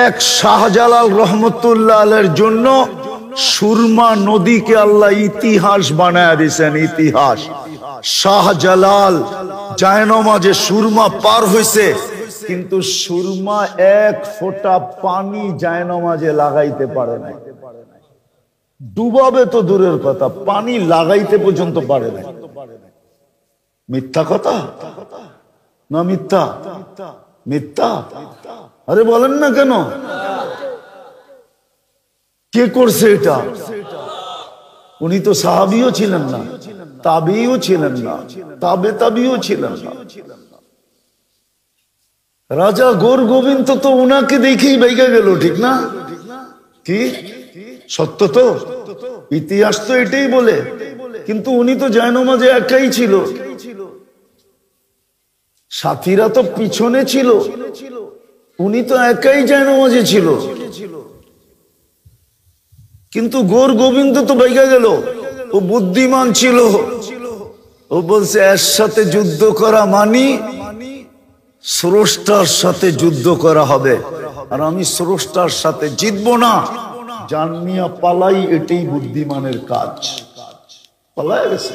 এক শাহজালাল রহমতুল্লাহ আলাইহির জন্য সুরমা নদীকে আল্লাহ ইতিহাস বানায় দিয়েছেন। ইতিহাস। শাহজালাল জায়নামাজে সুরমা পার হয়েছে, কিন্তু সুরমা এক ফোঁটা পানি জায়নামাজে লাগাইতে পারে না। ডুবাবে তো দূরের কথা, পানি লাগাইতে পর্যন্ত পারে না। মিথ্যা কথা না মিথ্যা? মিথ্যা। আরে বলেন না কেন? কে করছে এটা? উনি তো সাহাবিও ছিলেন না, তাবিও ছিলেন না, তাবিও ছিলেন না। রাজা গৌর গোবিন্দ তো উনাকে দেখেই বেগে গেল, ঠিক না? কি সত্য তো? ইতিহাস তো এটাই বলে। কিন্তু উনি তো জায়নামাজে একাই ছিল, সাথীরা তো পিছনে ছিল, উনি তো একাই জায়নামাজে ছিল। কিন্তু গৌর গোবিন্দ তো বেগে গেল। ও বুদ্ধিমান ছিল, ও বলছে এর সাথে যুদ্ধ করা মানি স্রষ্টার সাথে যুদ্ধ করা হবে, আর আমি স্রষ্টার সাথে জিতবো না, জান নিয়া পালাই, এটাই বুদ্ধিমানের কাজ। পালায় গেছে।